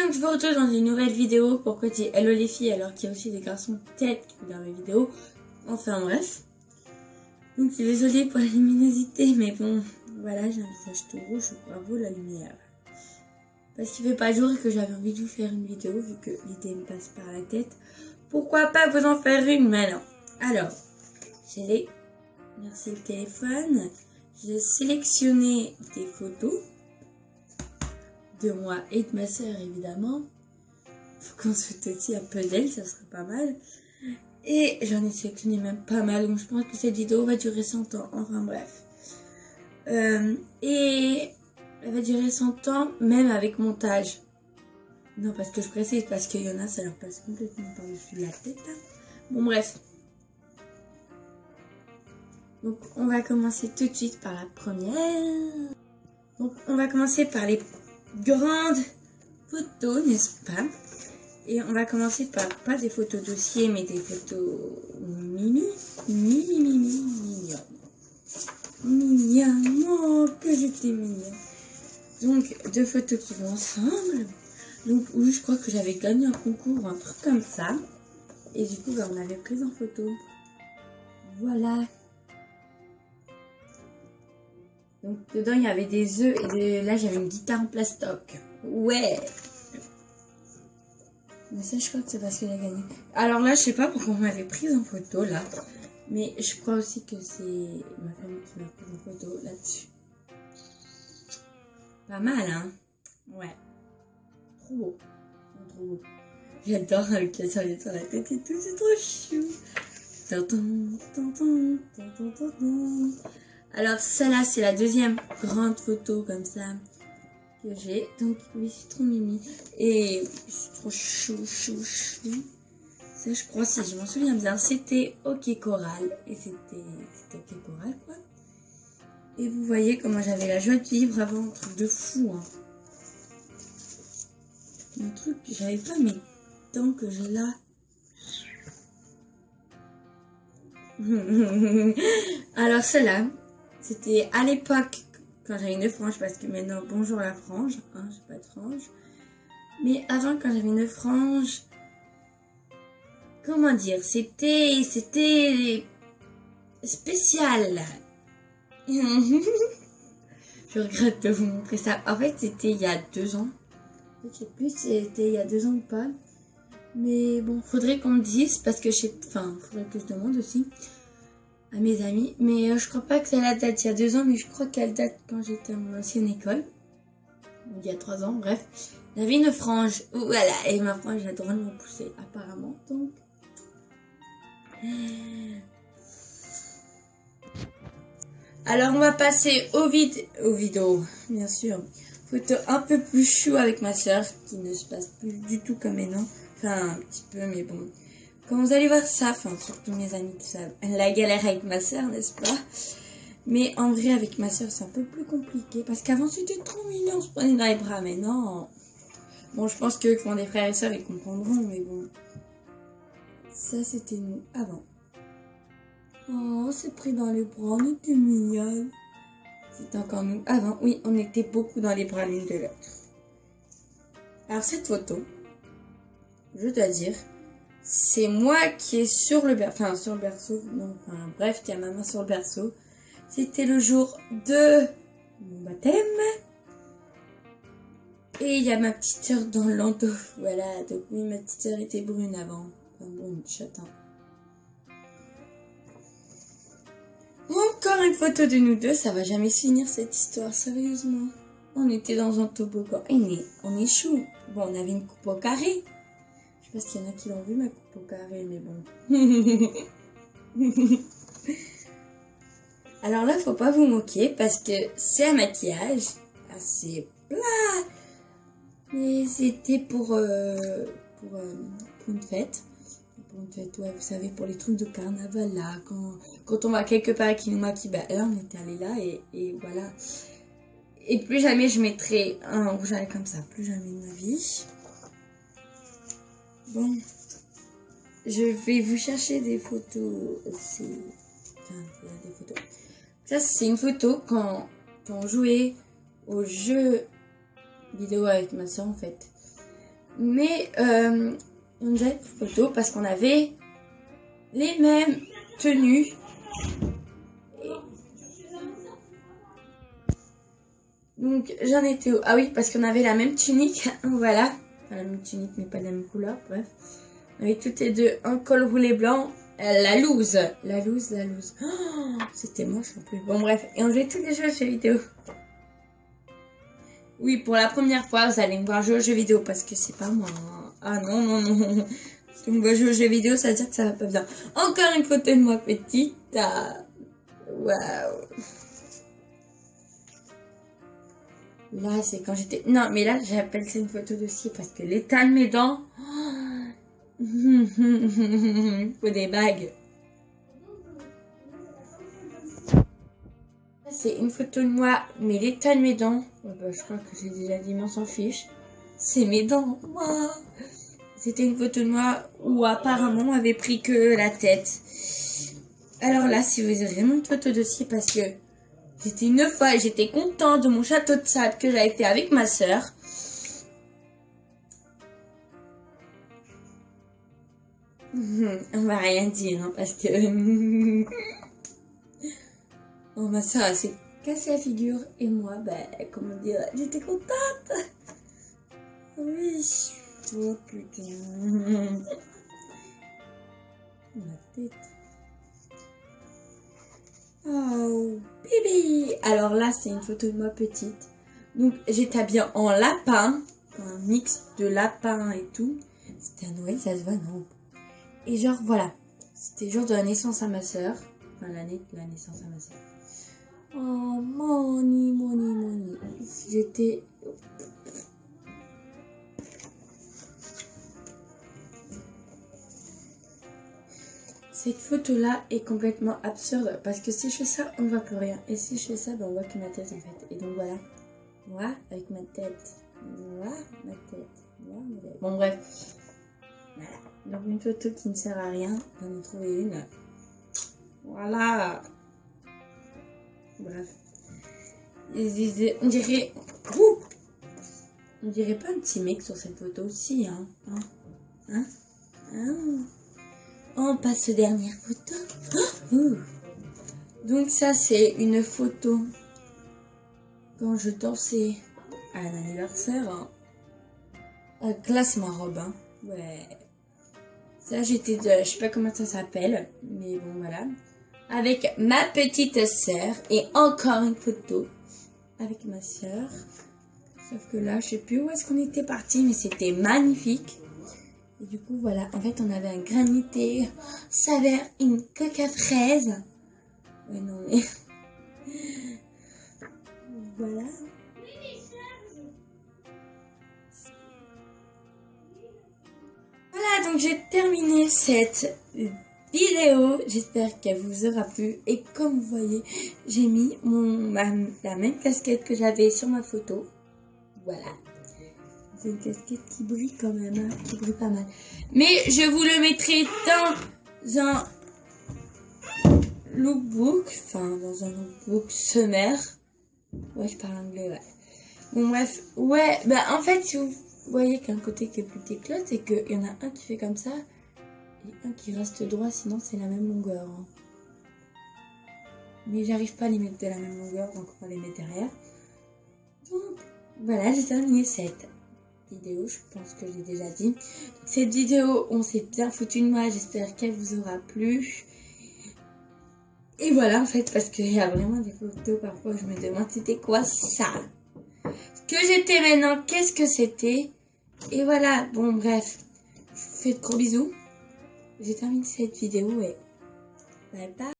donc je vous retrouve dans une nouvelle vidéo. Pourquoi dire hello les filles alors qu'il y a aussi des garçons peut-être qui regardent mes vidéos. Enfin bref. Donc désolée pour la luminosité, mais bon, voilà, j'ai un visage tout rouge, bravo la lumière. Parce qu'il fait pas jour et que j'avais envie de vous faire une vidéo, vu que l'idée me passe par la tête. Pourquoi pas vous en faire une maintenant? Alors, merci le téléphone. J'ai sélectionné des photos de moi et de ma soeur évidemment. Faut qu'on se fasse aussi un peu d'elle, ça serait pas mal. Et j'en ai sélectionné même pas mal, donc je pense que cette vidéo va durer 100 ans, enfin bref. Et elle va durer 100 ans, même avec montage. Non, parce que je précise, parce qu'il y en a, ça leur passe complètement par-dessus la tête. Hein. Bon bref. Donc on va commencer tout de suite par la première. Donc on va commencer par les grandes photos, n'est-ce pas? Et on va commencer par, pas des photos dossiers, mais des photos mignonnes. Mignonne, oh, que j'étais mignonne. Donc, deux photos qui vont ensemble. Donc, oui, je crois que j'avais gagné un concours, un truc comme ça. Et du coup, bah, on avait pris en photo. Voilà. Donc, dedans, il y avait des œufs. Et là, j'avais une guitare en plastoc. Ouais. Mais ça, je crois que c'est parce que j'ai gagné. Alors là, je sais pas pourquoi on m'avait prise en photo, là. Mais je crois aussi que c'est ma famille qui m'a prise en photo là-dessus. Pas mal, hein? Ouais. Trop beau. Trop beau. J'adore avec la serviette sur la tête et tout, c'est trop chou. Alors, celle-là, c'est la deuxième grande photo comme ça que j'ai. Donc, oui, c'est trop mimi. Et c'est trop chou. Ça, je crois, si je m'en souviens bien, c'était OK Coral. Et c'était OK Coral, quoi. Et vous voyez comment j'avais la joie de vivre avant, un truc de fou, hein. Un truc que j'avais pas mes dents que j'ai là. Alors celle-là, c'était à l'époque quand j'avais une frange, parce que maintenant, bonjour la frange, hein, j'ai pas de frange. Mais avant, quand j'avais une frange, comment dire, c'était spécial. Je regrette de vous montrer ça. En fait, c'était il y a 2 ans. Je sais plus si c'était il y a 2 ans ou pas. Mais bon, faudrait qu'on me dise, parce que faudrait que je demande aussi à mes amis. Mais je crois pas que ça date il y a 2 ans, mais je crois qu'elle date quand j'étais à mon ancienne école. Il y a 3 ans, bref. J'avais une frange, voilà, et ma frange a drôlement poussé, apparemment, donc. Alors, on va passer aux vidéos, bien sûr. Photo un peu plus chou avec ma soeur, qui ne se passe plus du tout comme maintenant. Enfin, un petit peu, mais bon. Quand vous allez voir ça, surtout mes amis qui savent la galère avec ma soeur, n'est-ce pas? Mais en vrai, avec ma soeur, c'est un peu plus compliqué. Parce qu'avant, c'était trop mignon, on se prenait dans les bras. Mais non. Bon, je pense qu'eux qui ont des frères et sœurs, ils comprendront. Mais bon. Ça, c'était nous avant. Oh, on s'est pris dans les bras, on était mignonnes. C'était encore nous avant. Oui, on était beaucoup dans les bras l'une de l'autre. Alors, cette photo, je dois dire, c'est moi qui est sur le berceau. Enfin, sur le berceau. Non, bref, qui a ma main sur le berceau. C'était le jour de mon baptême. Et il y a ma petite sœur dans le landau. Voilà, donc oui, ma petite sœur était brune avant. Enfin bon, châtain. Encore une photo de nous deux, ça va jamais se finir cette histoire, sérieusement. On était dans un toboggan. On est chou. Bon, on avait une coupe au carré. Je sais pas s'il y en a qui l'ont vu, ma coupe au carré, mais bon. Alors là, faut pas vous moquer parce que c'est un maquillage assez plat. Mais c'était pour une fête. Pour une fête, ouais, vous savez, pour les trucs de carnaval, là. Quand on va quelque part et qu'ils nous maquillent, bah là, on était allé là et voilà. Et plus jamais je mettrai un rouge à lèvres comme ça. Plus jamais de ma vie. Bon. Je vais vous chercher des photos aussi. Enfin, il y a des photos. Ça, c'est une photo quand on jouait au jeu vidéo avec ma soeur, en fait. Mais on a une photo parce qu'on avait les mêmes tenues. Donc j'en étais où? Ah oui, parce qu'on avait la même tunique, voilà. Enfin, la même tunique mais pas la même couleur, bref. On avait toutes les deux un col roulé blanc. La loose. Oh, c'était moche en plus. Bon bref, et on jouait tous les jeux vidéo. Oui, pour la première fois, vous allez me voir jouer aux jeux vidéo parce que c'est pas moi. Ah non. Si on me voit jouer aux jeux vidéo, ça veut dire que ça va pas bien. Encore une photo de moi petite. Waouh. Là, c'est quand j'étais... Non, mais là, j'appelle ça une photo dossier parce que l'état de mes dents... Faut des bagues. C'est une photo de moi, mais l'état de mes dents... Oh bah, je crois que j'ai déjà dit, mais on s'en fiche. C'est mes dents. Wow. C'était une photo de moi où apparemment on avait pris que la tête. Alors là, si vous avez vraiment une photo dossier parce que... J'étais une fois et j'étais contente de mon château de sable que j'avais fait avec ma sœur. On va rien dire hein, parce que... Oh, ma sœur s'est cassée la figure et moi, comment dire, j'étais contente. Oui. Oh putain. Ma tête. Oh, bébé. Alors là, c'est une photo de moi petite. Donc, j'étais habillée en lapin. Un mix de lapin et tout. C'était à Noël, ça se voit, non? Et genre, voilà. C'était le jour de la naissance à ma soeur. Enfin, l'année de la naissance à ma soeur. Oh, Moni. J'étais... Cette photo-là est complètement absurde parce que si je fais ça, on ne voit plus rien. Et si je fais ça, on voit que ma tête en fait. Et donc voilà. Moi, avec ma tête. Moi, ma tête. Bon, bref. Voilà. Donc une photo qui ne sert à rien. J'en ai trouvé une. Voilà. Bref. On dirait... On dirait pas un petit mec sur cette photo aussi, hein. On passe aux dernières photos. Donc ça, c'est une photo quand je dansais à un anniversaire. Classe ma robe. Hein. Ouais. Ça, j'étais de... Je sais pas comment ça s'appelle. Mais bon, voilà. Avec ma petite sœur. Et encore une photo avec ma sœur. Sauf que là, je sais plus où est-ce qu'on était parti. Mais c'était magnifique. Et du coup, voilà, en fait, on avait un granité, saveur, une coca fraise. Ouais, non, mais... Voilà. Voilà, donc j'ai terminé cette vidéo. J'espère qu'elle vous aura plu. Et comme vous voyez, j'ai mis la même casquette que j'avais sur ma photo. Voilà. C'est une casquette qui brille quand même, hein, qui brille pas mal. Mais je vous le mettrai dans un lookbook, enfin dans un lookbook sommaire. Ouais, je parle anglais, ouais. Bon bref, ouais, en fait, si vous voyez qu'un côté qui est plus déclote, c'est qu'il y en a un qui fait comme ça et un qui reste droit, sinon c'est la même longueur. Hein. Mais j'arrive pas à les mettre de la même longueur, donc on va les mettre derrière. Donc voilà, j'ai terminé cette vidéo, je pense que j'ai déjà dit. Cette vidéo, on s'est bien foutu de moi, j'espère qu'elle vous aura plu. Et voilà en fait, parce qu'il y a vraiment des photos parfois je me demande c'était quoi ça. Ce que j'étais maintenant, qu'est-ce que c'était. Et voilà, bon bref, je vous fais de gros bisous. J'ai terminé cette vidéo et bye bye.